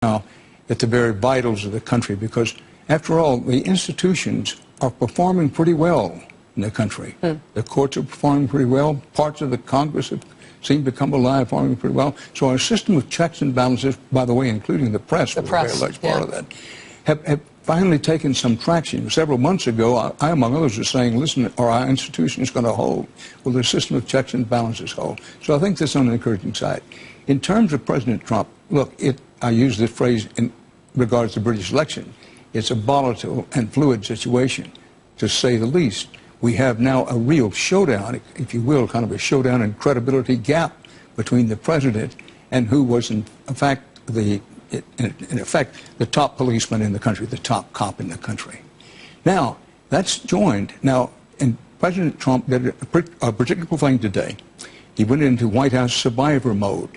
now at the very vitals of the country, because, after all, the institutions are performing pretty well in the country. The courts are performing pretty well. Parts of the Congress have seemed to come alive, performing pretty well. So our system of checks and balances, by the way, including the press, was a very large part of that, have finally taken some traction. Several months ago, I, among others, was saying, listen, are our institutions going to hold? Will the system of checks and balances hold? So I think that's on the encouraging side. In terms of President Trump, look, I use this phrase in regards to the British election. It's a volatile and fluid situation, to say the least. We have now a real showdown, if you will, kind of a showdown and credibility gap between the president and who was, in fact, the top policeman in the country, the top cop in the country. Now, that's joined. Now, and President Trump did a particular thing today. He went into White House survivor mode.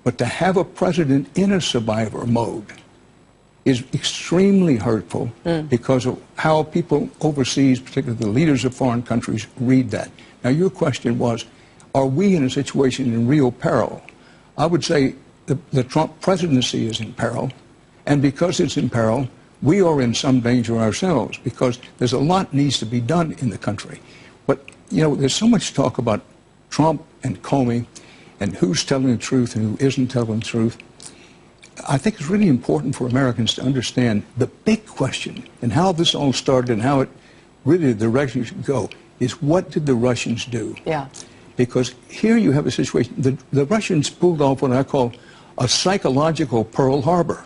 But to have a president in a survivor mode is extremely hurtful because of how people overseas, particularly the leaders of foreign countries, read that. Now, your question was, are we in a situation in real peril? I would say the Trump presidency is in peril, and because it's in peril, we are in some danger ourselves, because there's a lot needs to be done in the country. But, you know, there's so much talk about Trump and Comey and who's telling the truth and who isn't telling the truth. I think it's really important for Americans to understand the big question and how this all started and how it really, the direction should go, is what did the Russians do? Yeah. Because here you have a situation, the Russians pulled off what I call a psychological Pearl Harbor,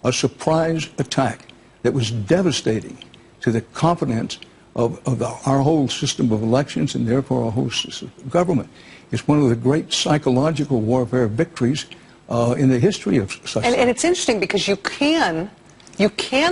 a surprise attack that was devastating to the confidence of our whole system of elections and therefore our whole system of government. It's one of the great psychological warfare victories in the history of such. And it's interesting because you can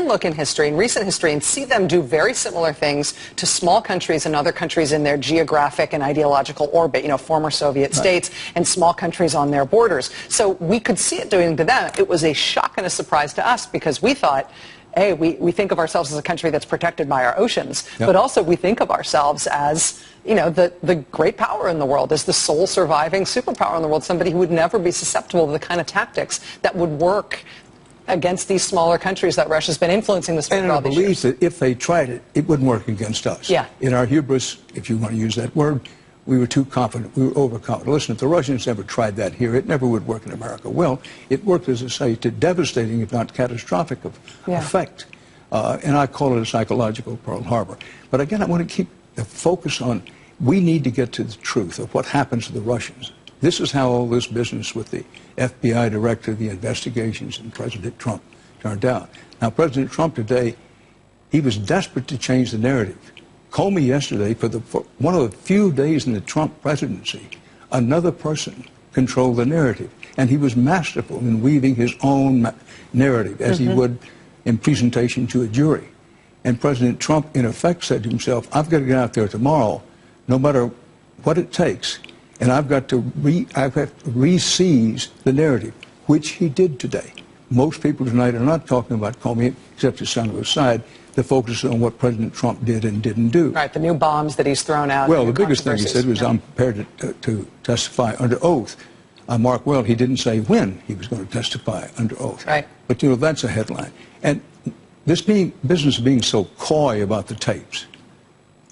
look in history, in recent history, and see them do very similar things to small countries and other countries in their geographic and ideological orbit, you know, former Soviet states and small countries on their borders. So we could see it doing to them. It was a shock and a surprise to us because we thought, hey, we think of ourselves as a country that's protected by our oceans, but also we think of ourselves as, you know, the great power in the world, as the sole surviving superpower in the world, somebody who would never be susceptible to the kind of tactics that would work against these smaller countries that Russia's been influencing this for all these years. And I believe that if they tried it, it wouldn't work against us. Yeah. In our hubris, if you want to use that word, we were too confident. We were overconfident. Listen, if the Russians ever tried that here, it never would work in America. Well, it worked, as I say, to devastating, if not catastrophic, effect. And I call it a psychological Pearl Harbor. But again, I want to keep the focus on, we need to get to the truth of what happens to the Russians. This is how all this business with the FBI director, the investigations, and President Trump turned out. Now, President Trump today, he was desperate to change the narrative. Comey yesterday, for one of the few days in the Trump presidency, another person controlled the narrative. And he was masterful in weaving his own narrative, as he would in presentation to a jury. And President Trump, in effect, said to himself, I've got to get out there tomorrow, no matter what it takes, and I've got to re-seize the narrative, which he did today. Most people tonight are not talking about Comey, except to some of the side. The focus on what President Trump did and didn't do. Right, the new bombs that he's thrown out. Well, the biggest thing he said was, I'm prepared to testify under oath. Mark well, he didn't say when he was going to testify under oath. Right. But, you know, that's a headline. And this business of being so coy about the tapes,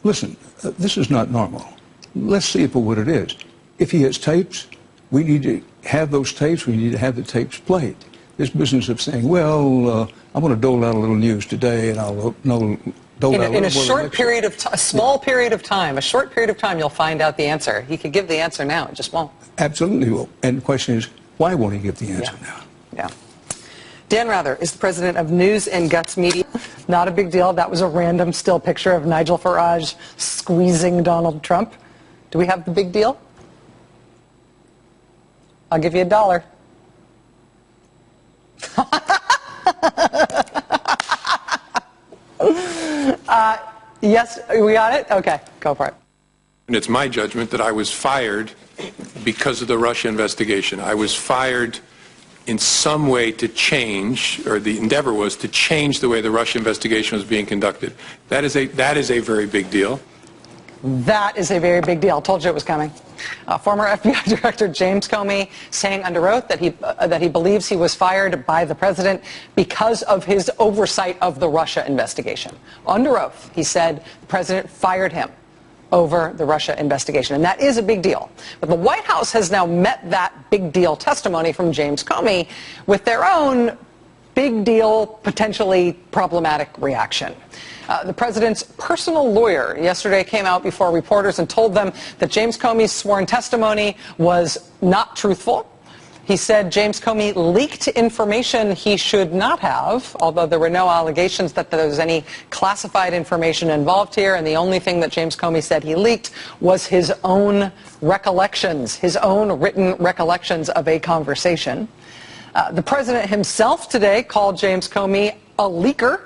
listen, this is not normal. Let's see it for what it is. If he has tapes, we need to have those tapes. We need to have the tapes played. This business of saying, well, I'm going to dole out a little news today, and I'll dole out in a short period of time, a small period of time, a short period of time, you'll find out the answer. He could give the answer now, it just won't. Absolutely will. And the question is, why won't he give the answer now? Yeah. Dan Rather is the president of News and Guts Media. Not a big deal. That was a random still picture of Nigel Farage squeezing Donald Trump. Do we have the big deal? I'll give you $1. Yes, we got it? Okay, go for it. And it's my judgment that I was fired because of the Russia investigation. I was fired in some way to change, or the endeavor was to change the way the Russia investigation was being conducted. That is a very big deal. That is a very big deal. I told you it was coming. Former FBI Director James Comey saying under oath that he believes he was fired by the president because of his oversight of the Russia investigation. Under oath, he said the president fired him over the Russia investigation, and that is a big deal. But the White House has now met that big deal testimony from James Comey with their own big deal, potentially problematic reaction. The president's personal lawyer yesterday came out before reporters and told them that James Comey's sworn testimony was not truthful. He said James Comey leaked information he should not have, although there were no allegations that there was any classified information involved here, and the only thing that James Comey said he leaked was his own recollections, his own written recollections of a conversation. The president himself today called James Comey a leaker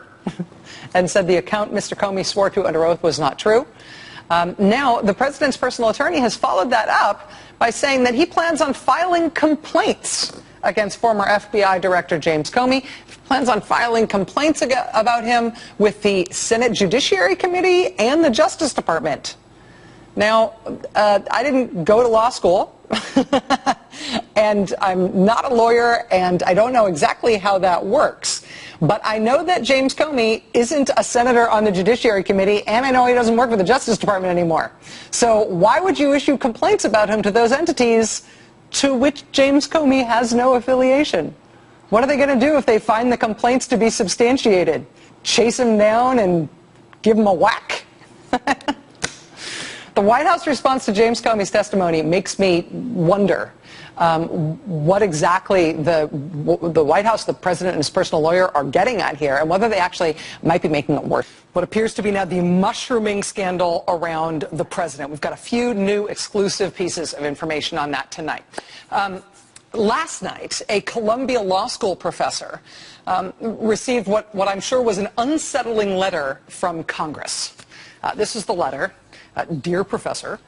and said the account Mr. Comey swore to under oath was not true. Now, the president's personal attorney has followed that up by saying that he plans on filing complaints against former FBI Director James Comey. He plans on filing complaints about him with the Senate Judiciary Committee and the Justice Department. Now, I didn't go to law school, and I'm not a lawyer, and I don't know exactly how that works. But I know that James Comey isn't a senator on the Judiciary Committee, and I know he doesn't work for the Justice Department anymore. So why would you issue complaints about him to those entities to which James Comey has no affiliation? What are they going to do if they find the complaints to be substantiated? Chase him down and give him a whack? The White House response to James Comey's testimony makes me wonder what exactly the White House, the president, and his personal lawyer are getting at here, and whether they actually might be making it worse. What appears to be now the mushrooming scandal around the president. We've got a few new exclusive pieces of information on that tonight. Last night, a Columbia Law School professor received what I'm sure was an unsettling letter from Congress. This is the letter. Dear Professor,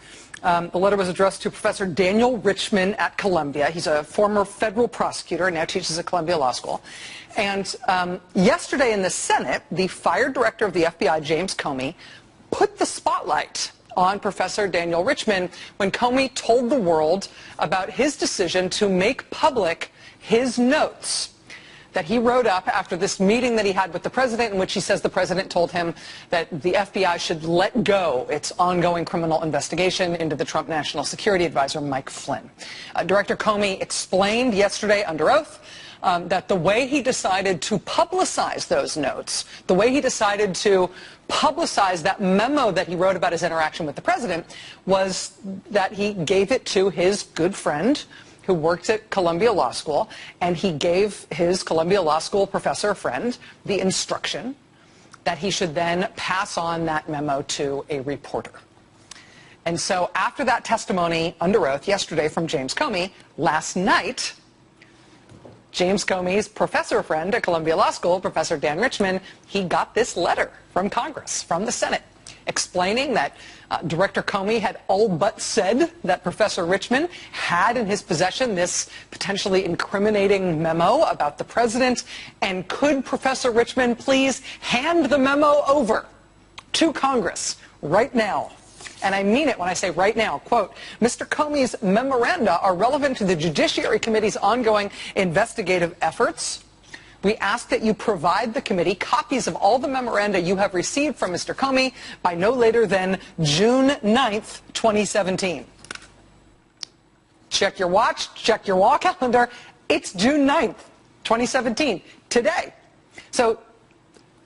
the letter was addressed to Professor Daniel Richman at Columbia. He's a former federal prosecutor and now teaches at Columbia Law School. And yesterday in the Senate, the fired director of the FBI, James Comey, put the spotlight on Professor Daniel Richman when Comey told the world about his decision to make public his notes that he wrote up after this meeting that he had with the president, in which he says the president told him that the FBI should let go its ongoing criminal investigation into the Trump National Security Advisor, Mike Flynn. Director Comey explained yesterday under oath that the way he decided to publicize those notes, the way he decided to publicize that memo that he wrote about his interaction with the president, was that he gave it to his good friend who worked at Columbia Law School, and he gave his Columbia Law School professor friend the instruction that he should then pass on that memo to a reporter. And so after that testimony under oath yesterday from James Comey, last night, James Comey's professor friend at Columbia Law School, Professor Dan Richman, he got this letter from Congress, from the Senate, explaining that Director Comey had all but said that Professor Richman had in his possession this potentially incriminating memo about the president, and could Professor Richman please hand the memo over to Congress right now? And I mean it when I say right now. Quote, Mr. Comey's memoranda are relevant to the Judiciary Committee's ongoing investigative efforts. We ask that you provide the committee copies of all the memoranda you have received from Mr. Comey by no later than June 9th, 2017. Check your watch, check your wall calendar. It's June 9th, 2017, today. So,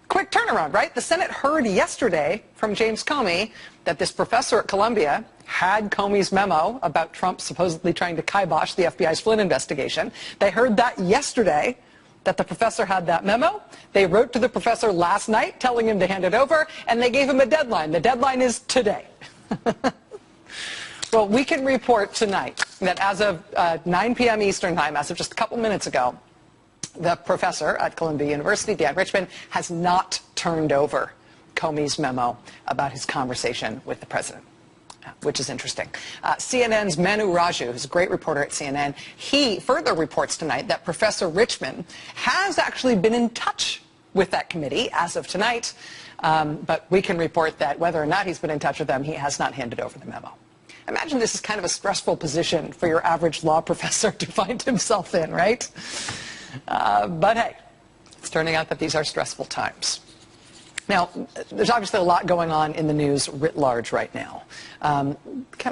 quick turnaround, right? The Senate heard yesterday from James Comey that this professor at Columbia had Comey's memo about Trump supposedly trying to kibosh the FBI's Flynn investigation. They heard that yesterday, that the professor had that memo. They wrote to the professor last night telling him to hand it over, and they gave him a deadline. The deadline is today. Well, we can report tonight that as of 9 p.m. Eastern time, as of just a couple minutes ago, the professor at Columbia University, Dan Richman, has not turned over Comey's memo about his conversation with the president, which is interesting. CNN's Manu Raju, who's a great reporter at CNN, he further reports tonight that Professor Richman has actually been in touch with that committee as of tonight, but we can report that whether or not he's been in touch with them, he has not handed over the memo. Imagine this is kind of a stressful position for your average law professor to find himself in, right? But hey, it's turning out that these are stressful times. Now, there's obviously a lot going on in the news writ large right now. Kind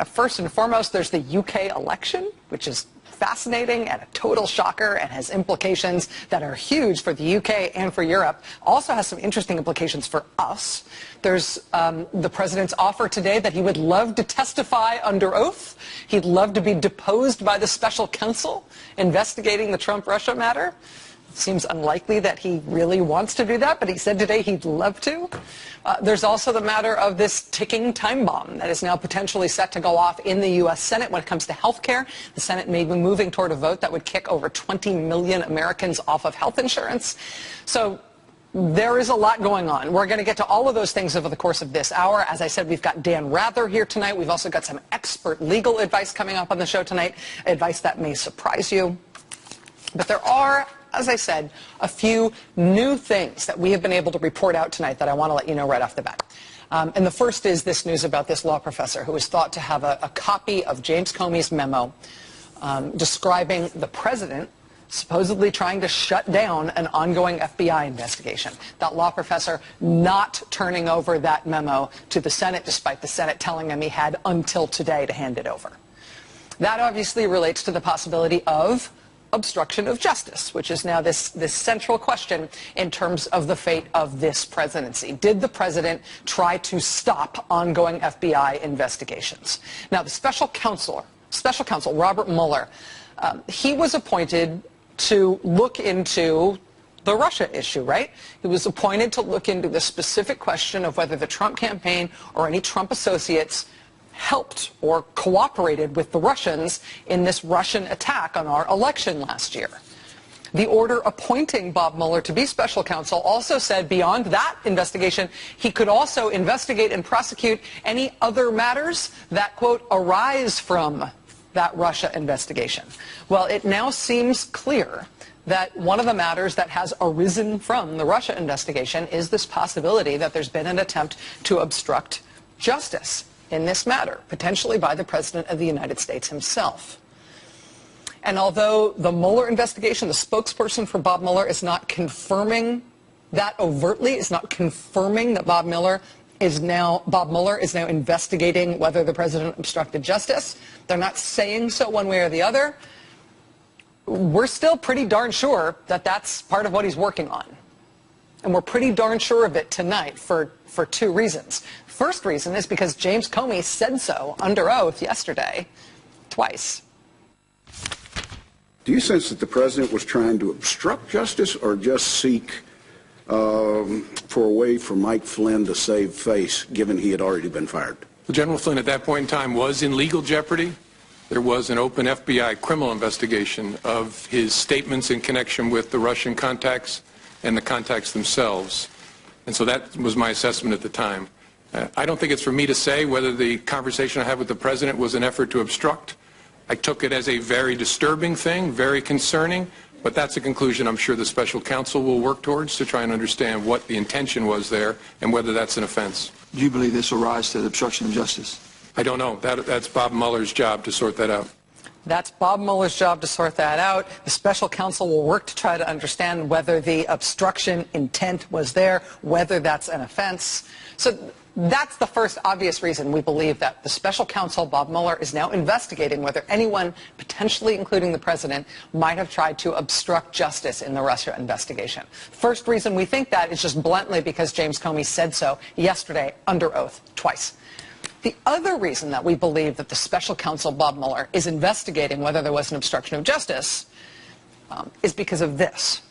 of first and foremost, there's the UK election, which is fascinating and a total shocker and has implications that are huge for the UK and for Europe. Also has some interesting implications for us. There's the president's offer today that he would love to testify under oath. He'd love to be deposed by the special counsel investigating the Trump-Russia matter. Seems unlikely that he really wants to do that, but he said today he'd love to. There's also the matter of this ticking time bomb that is now potentially set to go off in the U.S. Senate when it comes to health care. The Senate may be moving toward a vote that would kick over 20 million Americans off of health insurance. So there is a lot going on. We're going to get to all of those things over the course of this hour. As I said, we've got Dan Rather here tonight. We've also got some expert legal advice coming up on the show tonight, advice that may surprise you. But there are, as I said, a few new things that we have been able to report out tonight that I want to let you know right off the bat. And the first is this news about this law professor who is thought to have a copy of James Comey's memo describing the president supposedly trying to shut down an ongoing FBI investigation. That law professor not turning over that memo to the Senate, despite the Senate telling him he had until today to hand it over. That obviously relates to the possibility of obstruction of justice, which is now this central question in terms of the fate of this presidency. Did the president try to stop ongoing FBI investigations? Now, the special counsel Robert Mueller, he was appointed to look into the Russia issue, right? He was appointed to look into the specific question of whether the Trump campaign or any Trump associates helped or cooperated with the Russians in this Russian attack on our election last year. The order appointing Bob Mueller to be special counsel also said beyond that investigation, he could also investigate and prosecute any other matters that, quote, arise from that Russia investigation. Well, it now seems clear that one of the matters that has arisen from the Russia investigation is this possibility that there's been an attempt to obstruct justice in this matter, potentially by the President of the United States himself. And although the Mueller investigation, the spokesperson for Bob Mueller is not confirming that overtly, is not confirming that Bob Mueller is now investigating whether the President obstructed justice, they're not saying so one way or the other, we're still pretty darn sure that that's part of what he's working on. And we're pretty darn sure of it tonight for two reasons. First reason is because James Comey said so under oath yesterday, twice. Do you sense that the president was trying to obstruct justice or just seek for a way for Mike Flynn to save face, given he had already been fired? Well, General Flynn at that point in time was in legal jeopardy. There was an open FBI criminal investigation of his statements in connection with the Russian contacts and the contacts themselves. And so that was my assessment at the time. I don't think it's for me to say whether the conversation I had with the president was an effort to obstruct. I took it as a very disturbing thing, very concerning, but that's a conclusion I'm sure the special counsel will work towards to try and understand what the intention was there and whether that's an offense. Do you believe this will rise to the obstruction of justice? I don't know. That's Bob Mueller's job to sort that out. That's Bob Mueller's job to sort that out. The special counsel will work to try to understand whether the obstruction intent was there, whether that's an offense. So that's the first obvious reason we believe that the special counsel, Bob Mueller, is now investigating whether anyone, potentially including the president, might have tried to obstruct justice in the Russia investigation. First reason we think that is just bluntly because James Comey said so yesterday under oath twice. The other reason that we believe that the special counsel, Bob Mueller, is investigating whether there was an obstruction of justice is because of this.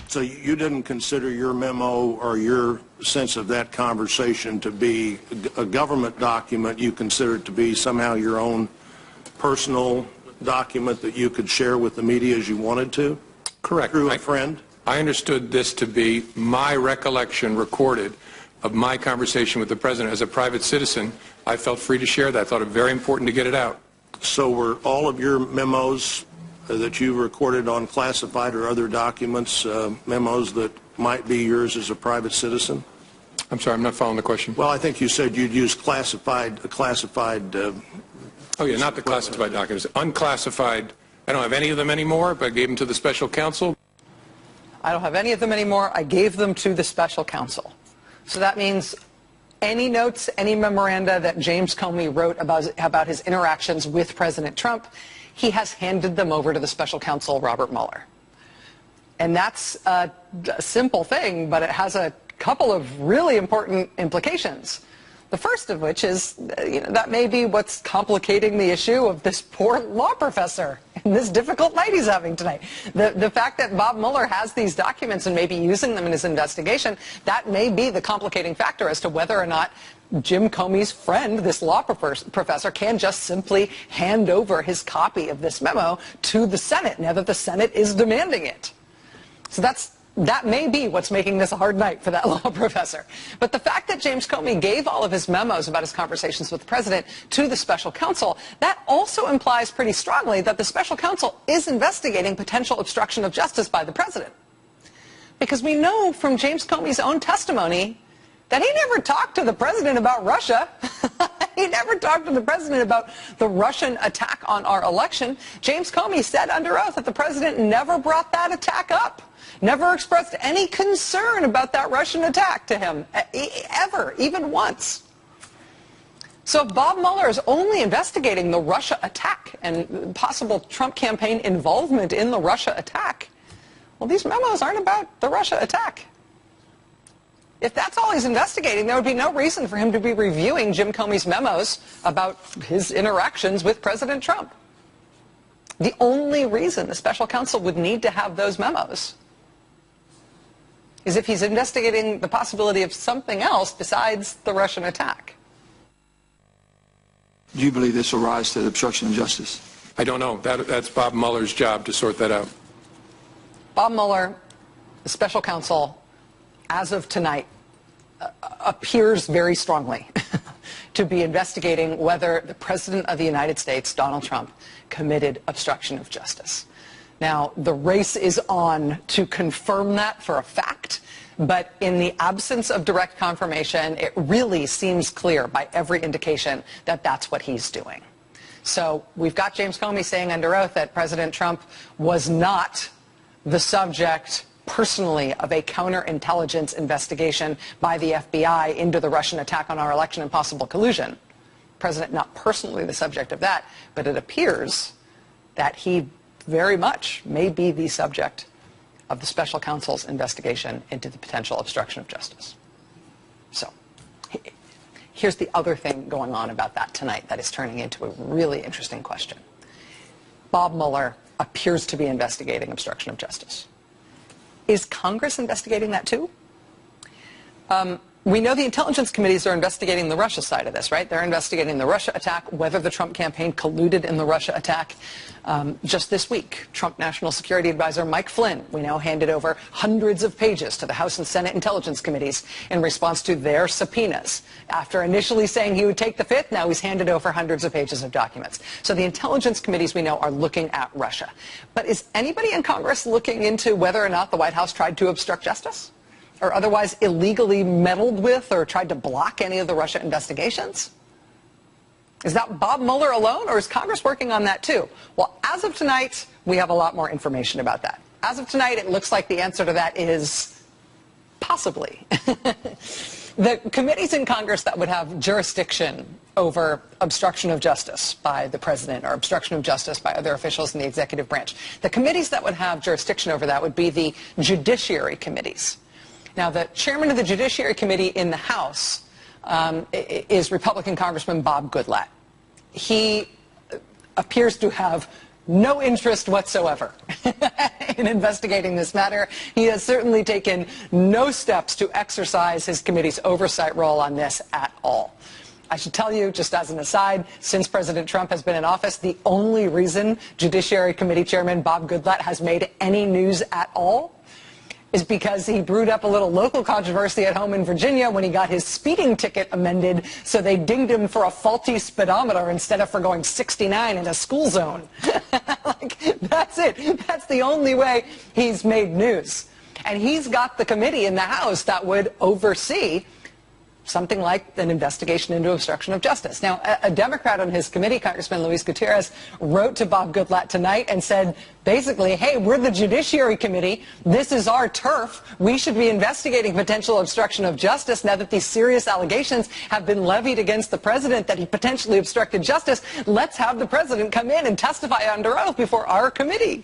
So you didn't consider your memo or your sense of that conversation to be a government document. You consider it to be somehow your own personal document that you could share with the media as you wanted to? Correct. Through a friend? I understood this to be my recollection recorded of my conversation with the president. As a private citizen, I felt free to share that. I thought it very important to get it out. So were all of your memos that you recorded on classified or other documents, memos that might be yours as a private citizen? I'm sorry, I'm not following the question. Well, I think you said you'd use classified. Oh, yeah, not the classified documents. Unclassified. I don't have any of them anymore, but I gave them to the special counsel. I don't have any of them anymore. I gave them to the special counsel. So that means any notes, any memoranda that James Comey wrote about his interactions with President Trump, he has handed them over to the special counsel, Robert Mueller. And that's a simple thing, but it has a couple of really important implications. The first of which is, that may be what's complicating the issue of this poor law professor and this difficult night he's having tonight. The fact that Bob Mueller has these documents and may be using them in his investigation, that may be the complicating factor as to whether or not Jim Comey's friend, this law professor, can just simply hand over his copy of this memo to the Senate now that the Senate is demanding it. So that may be what's making this a hard night for that law professor. But the fact that James Comey gave all of his memos about his conversations with the president to the special counsel, that also implies pretty strongly that the special counsel is investigating potential obstruction of justice by the president. Because we know from James Comey's own testimony that he never talked to the president about Russia. He never talked to the president about the Russian attack on our election. James Comey said under oath that the president never brought that attack up. Never expressed any concern about that Russian attack to him, ever, even once. So if Bob Mueller is only investigating the Russia attack and possible Trump campaign involvement in the Russia attack, well, these memos aren't about the Russia attack. If that's all he's investigating, there would be no reason for him to be reviewing Jim Comey's memos about his interactions with President Trump. The only reason the special counsel would need to have those memos is if he's investigating the possibility of something else besides the Russian attack. Do you believe this will rise to the obstruction of justice? I don't know. That's Bob Mueller's job to sort that out. Bob Mueller, the special counsel, as of tonight, appears very strongly to be investigating whether the President of the United States, Donald Trump, committed obstruction of justice. Now, the race is on to confirm that for a fact, but in the absence of direct confirmation, it really seems clear by every indication that that's what he's doing. So we've got James Comey saying under oath that President Trump was not the subject personally of a counterintelligence investigation by the FBI into the Russian attack on our election and possible collusion. President not personally the subject of that, but it appears that he very much may be the subject of the special counsel's investigation into the potential obstruction of justice. So here's the other thing going on about that tonight that is turning into a really interesting question. Bob Mueller appears to be investigating obstruction of justice. Is Congress investigating that too? We know the intelligence committees are investigating the Russia side of this, right? They're investigating the Russia attack, whether the Trump campaign colluded in the Russia attack. Just this week, Trump National Security Advisor Mike Flynn, we know, handed over hundreds of pages to the House and Senate intelligence committees in response to their subpoenas. After initially saying he would take the fifth, now he's handed over hundreds of pages of documents. So the intelligence committees, we know, are looking at Russia. But is anybody in Congress looking into whether or not the White House tried to obstruct justice? Or otherwise illegally meddled with or tried to block any of the Russia investigations? Is that Bob Mueller alone, or is Congress working on that too? Well, as of tonight, we have a lot more information about that. As of tonight, it looks like the answer to that is possibly. The committees in Congress that would have jurisdiction over obstruction of justice by the president or obstruction of justice by other officials in the executive branch, the committees that would have jurisdiction over that would be the judiciary committees. Now, the chairman of the Judiciary Committee in the House is Republican Congressman Bob Goodlatte. He appears to have no interest whatsoever in investigating this matter. He has certainly taken no steps to exercise his committee's oversight role on this at all. I should tell you, just as an aside, since President Trump has been in office, the only reason Judiciary Committee Chairman Bob Goodlatte has made any news at all is because he brewed up a little local controversy at home in Virginia when he got his speeding ticket amended, so they dinged him for a faulty speedometer instead of for going 69 in a school zone. Like, that's it. That's the only way he's made news. And he's got the committee in the House that would oversee something like an investigation into obstruction of justice. Now, a Democrat on his committee, Congressman Luis Gutierrez, wrote to Bob Goodlatte tonight and said, basically, hey, we're the Judiciary Committee. This is our turf. We should be investigating potential obstruction of justice now that these serious allegations have been levied against the president that he potentially obstructed justice. Let's have the president come in and testify under oath before our committee.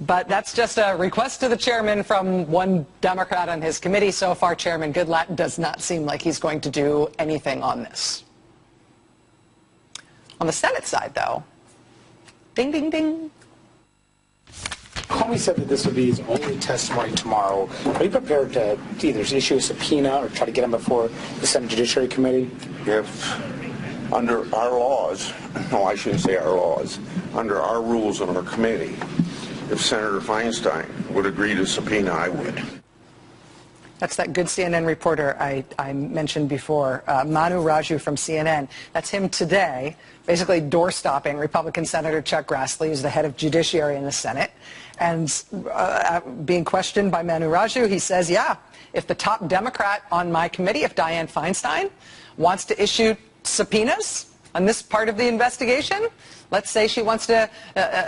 But that's just a request to the chairman from one Democrat on his committee. So far, Chairman Goodlatte does not seem like he's going to do anything on this. On the Senate side, though, ding, ding, ding. Comey said that this would be his only testimony tomorrow. Are you prepared to either issue a subpoena or try to get him before the Senate Judiciary Committee? If under our laws, no, I shouldn't say our laws, under our rules on our committee, if Senator Feinstein would agree to subpoena, I would. That's that good CNN reporter I mentioned before, Manu Raju from CNN. That's him today, basically door-stopping Republican Senator Chuck Grassley, who's the head of Judiciary in the Senate. And being questioned by Manu Raju, he says, yeah, if the top Democrat on my committee, if Dianne Feinstein, wants to issue subpoenas on this part of the investigation, let's say she wants to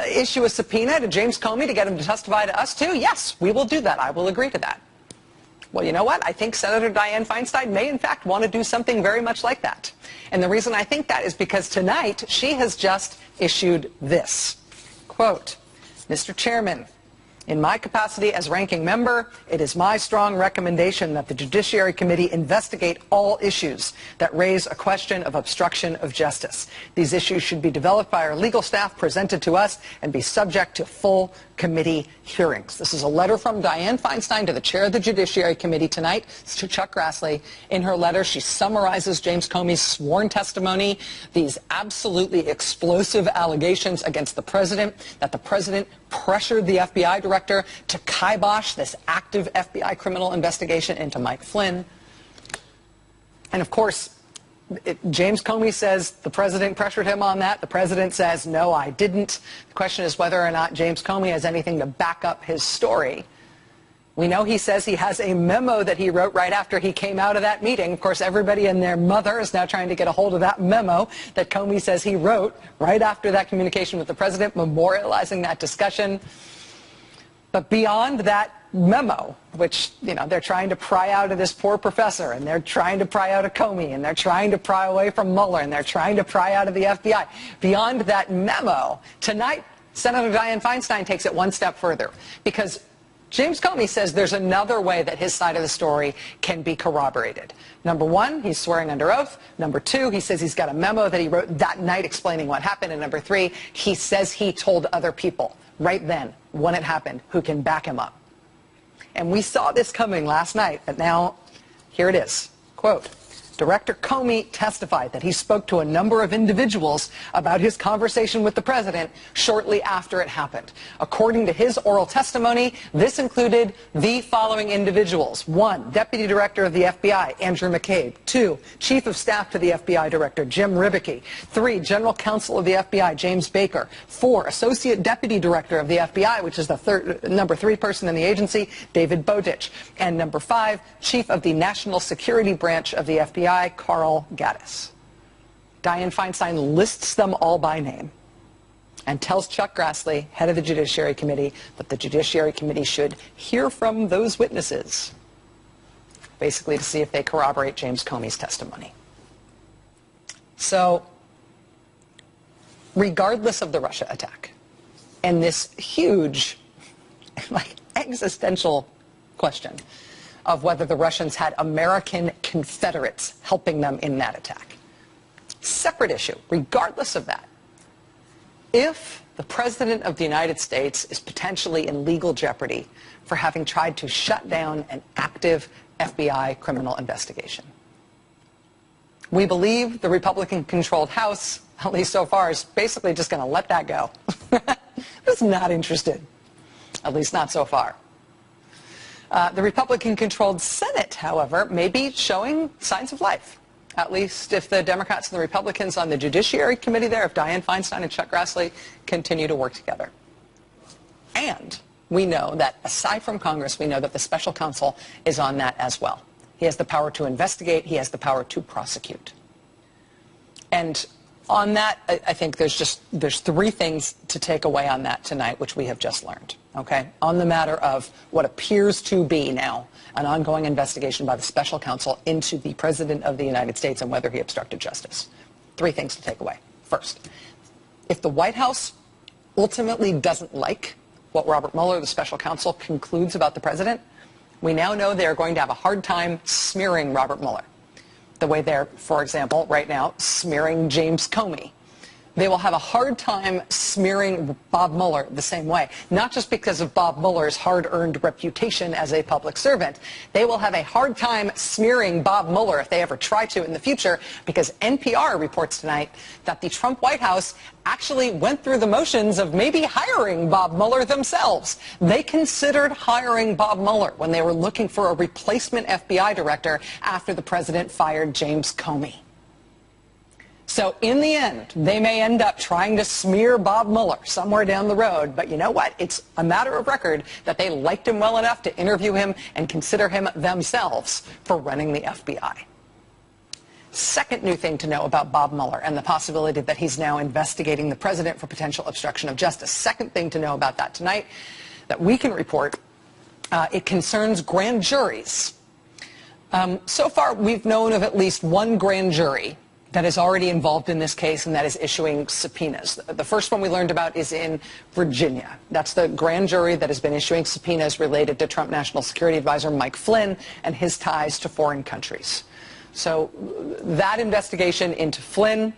issue a subpoena to James Comey to get him to testify to us too, yes, we will do that. I will agree to that. Well, you know what? I think Senator Dianne Feinstein may, in fact, want to do something very much like that. And the reason I think that is because tonight she has just issued this. Quote, Mr. Chairman, in my capacity as ranking member, it is my strong recommendation that the Judiciary Committee investigate all issues that raise a question of obstruction of justice. These issues should be developed by our legal staff, presented to us, and be subject to full committee hearings. This is a letter from Dianne Feinstein to the chair of the Judiciary Committee tonight, to Chuck Grassley. In her letter, she summarizes James Comey's sworn testimony, these absolutely explosive allegations against the president, that the president pressured the FBI director to kibosh this active FBI criminal investigation into Mike Flynn. And of course, James Comey says the president pressured him on that. The president says, no, I didn't. The question is whether or not James Comey has anything to back up his story. We know he says he has a memo that he wrote right after he came out of that meeting. Of course, everybody and their mother is now trying to get a hold of that memo that Comey says he wrote right after that communication with the president, memorializing that discussion. But beyond that memo, which, you know, they're trying to pry out of this poor professor, and they're trying to pry out of Comey, and they're trying to pry away from Mueller, and they're trying to pry out of the FBI. Beyond that memo, tonight, Senator Dianne Feinstein takes it one step further, because James Comey says there's another way that his side of the story can be corroborated. Number one, he's swearing under oath. Number two, he says he's got a memo that he wrote that night explaining what happened. And number three, he says he told other people right then when it happened who can back him up. And we saw this coming last night, but now here it is. Quote, Director Comey testified that he spoke to a number of individuals about his conversation with the president shortly after it happened. According to his oral testimony, this included the following individuals. 1, Deputy Director of the FBI, Andrew McCabe. 2, Chief of Staff to the FBI Director, Jim Ribicki. 3, General Counsel of the FBI, James Baker. 4, Associate Deputy Director of the FBI, which is the number 3 person in the agency, David Bowditch. And number 5, Chief of the National Security Branch of the FBI, Carl Gaddis. Dianne Feinstein lists them all by name and tells Chuck Grassley, head of the Judiciary Committee, that the Judiciary Committee should hear from those witnesses, basically to see if they corroborate James Comey's testimony. So, regardless of the Russia attack and this huge, like, existential question of whether the Russians had American Confederates helping them in that attack. Separate issue, regardless of that. If the President of the United States is potentially in legal jeopardy for having tried to shut down an active FBI criminal investigation, we believe the Republican-controlled House, at least so far, is basically just going to let that go. It's not interested, at least not so far. The Republican-controlled Senate, however, may be showing signs of life. At least if the Democrats and the Republicans on the Judiciary Committee there, if Dianne Feinstein and Chuck Grassley continue to work together. And we know that aside from Congress, we know that the Special Counsel is on that as well. He has the power to investigate. He has the power to prosecute. And on that, I think there's three things to take away on that tonight, which we have just learned, okay? On the matter of what appears to be now an ongoing investigation by the Special Counsel into the President of the United States and whether he obstructed justice. Three things to take away. First, if the White House ultimately doesn't like what Robert Mueller, the Special Counsel, concludes about the President, we now know they're going to have a hard time smearing Robert Mueller. The way they're, for example, right now, smearing James Comey. They will have a hard time smearing Bob Mueller the same way, not just because of Bob Mueller's hard-earned reputation as a public servant. They will have a hard time smearing Bob Mueller if they ever try to in the future, because NPR reports tonight that the Trump White House actually went through the motions of maybe hiring Bob Mueller themselves. They considered hiring Bob Mueller when they were looking for a replacement FBI director after the president fired James Comey. So in the end, they may end up trying to smear Bob Mueller somewhere down the road. But you know what? It's a matter of record that they liked him well enough to interview him and consider him themselves for running the FBI. Second new thing to know about Bob Mueller and the possibility that he's now investigating the president for potential obstruction of justice. Second thing to know about that tonight that we can report, it concerns grand juries. So far, we've known of at least one grand jury that is already involved in this case and that is issuing subpoenas. The first one we learned about is in Virginia. That's the grand jury that has been issuing subpoenas related to Trump National Security Advisor Mike Flynn and his ties to foreign countries. So that investigation into Flynn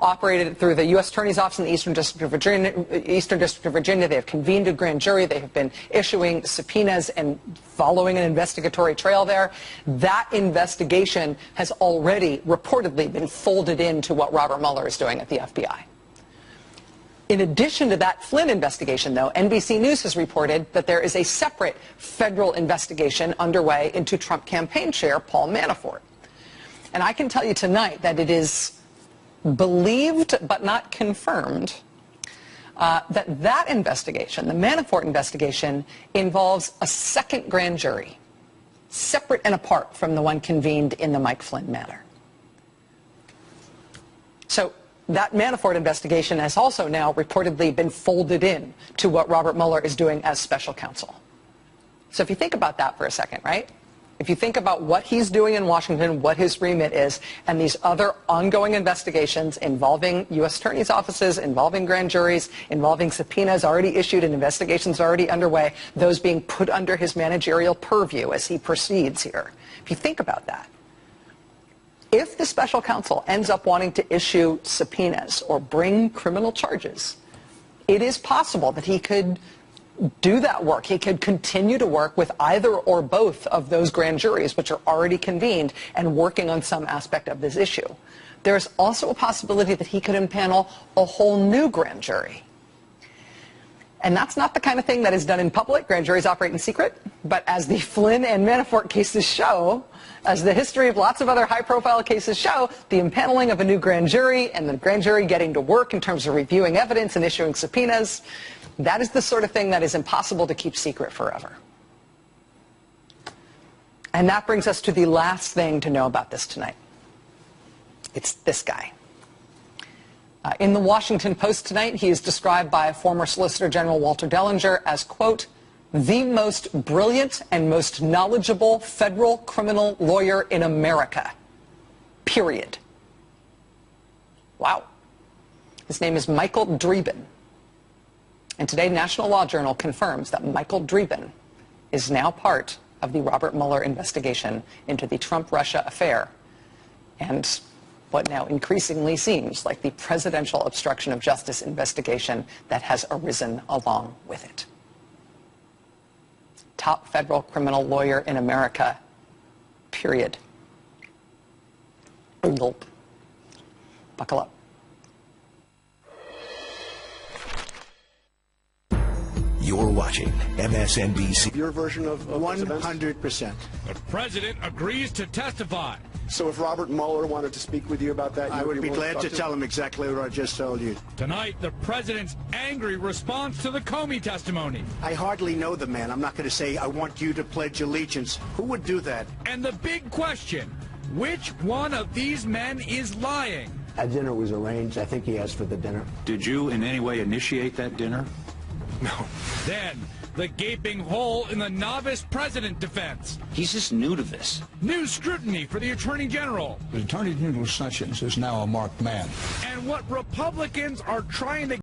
operated through the U.S. Attorney's Office in the Eastern District of Virginia. They have convened a grand jury. They have been issuing subpoenas and following an investigatory trail there. That investigation has already reportedly been folded into what Robert Mueller is doing at the FBI. In addition to that Flynn investigation, though, NBC News has reported that there is a separate federal investigation underway into Trump campaign chair Paul Manafort. And I can tell you tonight that it is believed but not confirmed that investigation, the Manafort investigation, involves a second grand jury, separate and apart from the one convened in the Mike Flynn matter. So that Manafort investigation has also now reportedly been folded in to what Robert Mueller is doing as special counsel. So if you think about that for a second, right? If you think about what he's doing in Washington, what his remit is, and these other ongoing investigations involving U.S. attorneys' offices, involving grand juries, involving subpoenas already issued and investigations already underway, those being put under his managerial purview as he proceeds here. If you think about that, if the special counsel ends up wanting to issue subpoenas or bring criminal charges, it is possible that he could do that work. He could continue to work with either or both of those grand juries, which are already convened and working on some aspect of this issue. There's also a possibility that he could impanel a whole new grand jury. And that's not the kind of thing that is done in public. Grand juries operate in secret. But as the Flynn and Manafort cases show, as the history of lots of other high-profile cases show, the impaneling of a new grand jury and the grand jury getting to work in terms of reviewing evidence and issuing subpoenas, that is the sort of thing that is impossible to keep secret forever. And that brings us to the last thing to know about this tonight. It's this guy. In the Washington Post tonight, he is described by former Solicitor General Walter Dellinger as, quote, the most brilliant and most knowledgeable federal criminal lawyer in America, period. Wow. His name is Michael Dreeben. And today, National Law Journal confirms that Michael Dreeben is now part of the Robert Mueller investigation into the Trump-Russia affair and what now increasingly seems like the presidential obstruction of justice investigation that has arisen along with it. Top federal criminal lawyer in America, period. Gulp. Buckle up. You're watching MSNBC. Your version of 100%. The president agrees to testify. So if Robert Mueller wanted to speak with you about that, I would be glad to tell him exactly what I just told you. Tonight, the president's angry response to the Comey testimony. I hardly know the man. I'm not going to say, I want you to pledge allegiance. Who would do that? And the big question, which one of these men is lying? A dinner was arranged. I think he asked for the dinner. Did you in any way initiate that dinner? No. Then, the gaping hole in the novice president defense. He's just new to this. New scrutiny for the Attorney General. The Attorney General Sessions is now a marked man. And what Republicans are trying to